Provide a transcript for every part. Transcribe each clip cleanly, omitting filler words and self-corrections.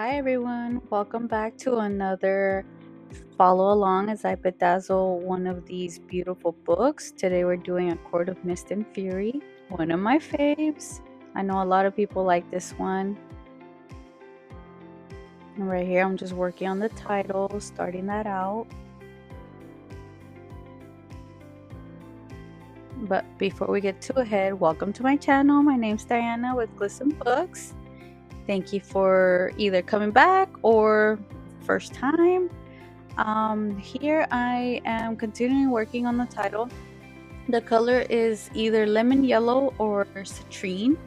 Hi everyone, welcome back to another follow along as I bedazzle one of these beautiful books. Today we're doing A Court of Mist and Fury, one of my faves. I know a lot of people like this one. And right here I'm just working on the title, starting that out. But before we get too ahead, welcome to my channel. My name's Diana with Glisten Books. Thank you for either coming back or first time. Here I am continuing working on the title. The color is either lemon yellow or citrine.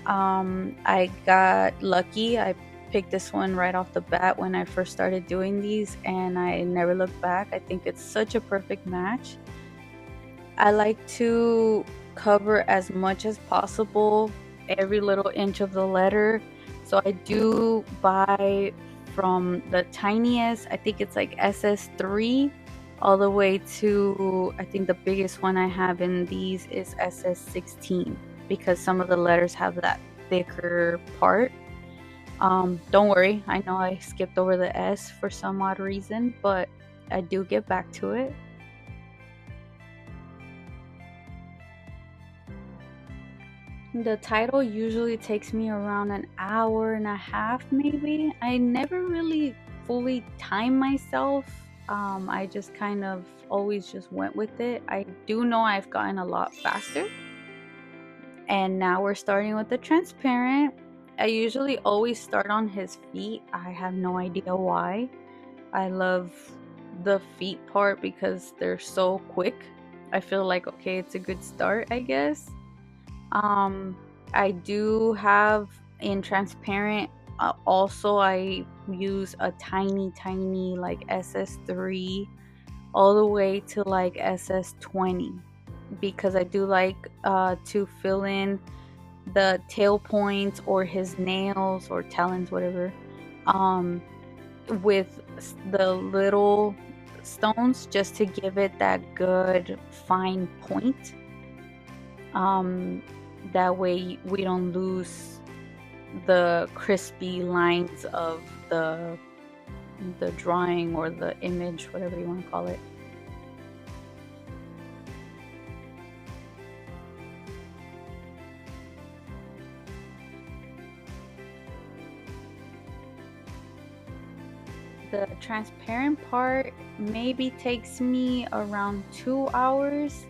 I got lucky. I picked this one right off the bat when I first started doing these, and I never looked back. I think it's such a perfect match. I like to cover as much as possible every little inch of the letter, so I do buy from the tiniest, I think it's like SS3, all the way to, I think the biggest one I have in these is SS16, because some of the letters have that thicker part. Don't worry, I know I skipped over the S for some odd reason, but I do get back to it. The title usually takes me around an hour and a half, maybe. I never really fully time myself. I just kind of always just went with it. I do know I've gotten a lot faster. And now we're starting with the transparent. I usually always start on his feet. I have no idea why. I love the feet part because they're so quick. I feel like, okay, it's a good start, I guess. I do have in transparent, also I use a tiny like SS3 all the way to like SS20, because I do like to fill in the tail points or his nails or talons, whatever, with the little stones, just to give it that good fine point. That way we don't lose the crispy lines of the drawing or the image, whatever you want to call it. The transparent part maybe takes me around 2 hours.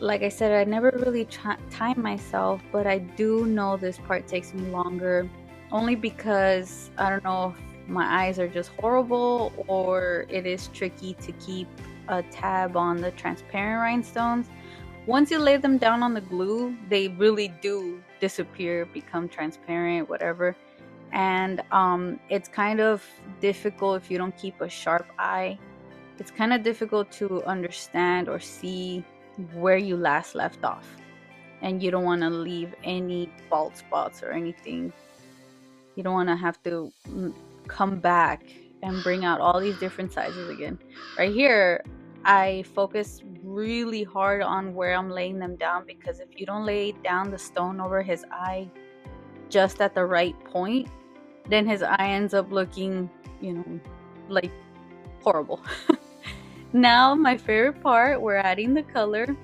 Like I said, I never really time myself, but I do know this part takes me longer, only because I don't know if my eyes are just horrible or it is tricky to keep a tab on the transparent rhinestones. Once you lay them down on the glue, they really do disappear, become transparent, whatever. And it's kind of difficult if you don't keep a sharp eye. It's kind of difficult to understand or see where you last left off, and you don't want to leave any bald spots or anything. You don't want to have to come back and bring out all these different sizes again. Right here I focus really hard on where I'm laying them down, because if you don't lay down the stone over his eye just at the right point, then his eye ends up looking, like horrible. Now my favorite part, we're adding the color.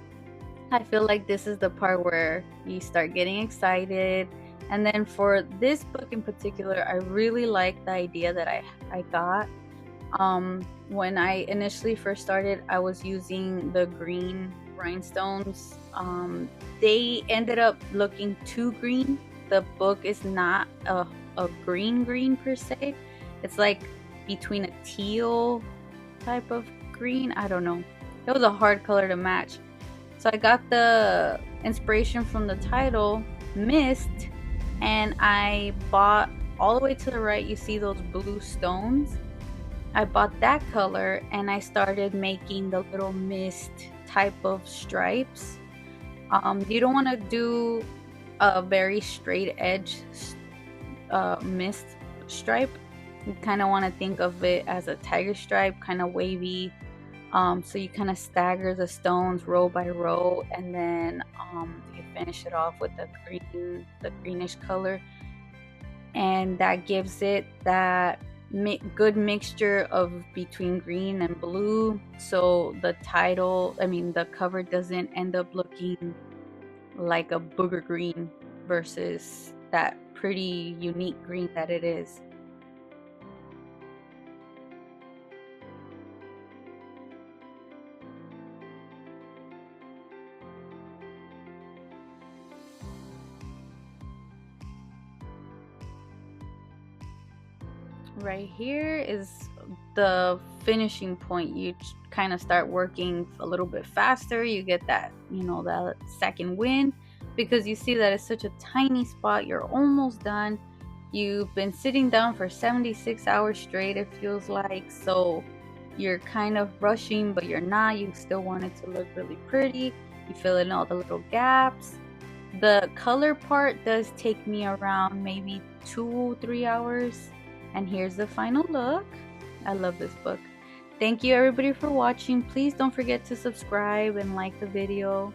I feel like this is the part where you start getting excited. And then for this book in particular, I really like the idea that I got. When I initially first started, I was using the green rhinestones. They ended up looking too green. The book is not a green per se. It's like between a teal type of green. I don't know. It was a hard color to match. So I got the inspiration from the title, Mist, and I bought, all the way to the right, you see those blue stones. I bought that color and I started making the little mist type of stripes. You don't want to do a very straight edge mist stripe. You kind of want to think of it as a tiger stripe, kind of wavy. So you kind of stagger the stones row by row, and then you finish it off with the greenish color. and that gives it that good mixture of between green and blue, so the the cover doesn't end up looking like a booger green versus that pretty unique green that it is. Right here is the finishing point. You kind of start working a little bit faster. You get that, that second wind, because you see that it's such a tiny spot. You're almost done. You've been sitting down for 76 hours straight, it feels like, so you're kind of rushing, but you're not. You still want it to look really pretty. You fill in all the little gaps. The color part does take me around maybe 2-3 hours. And here's the final look. I love this book. Thank you everybody for watching. Please don't forget to subscribe and like the video.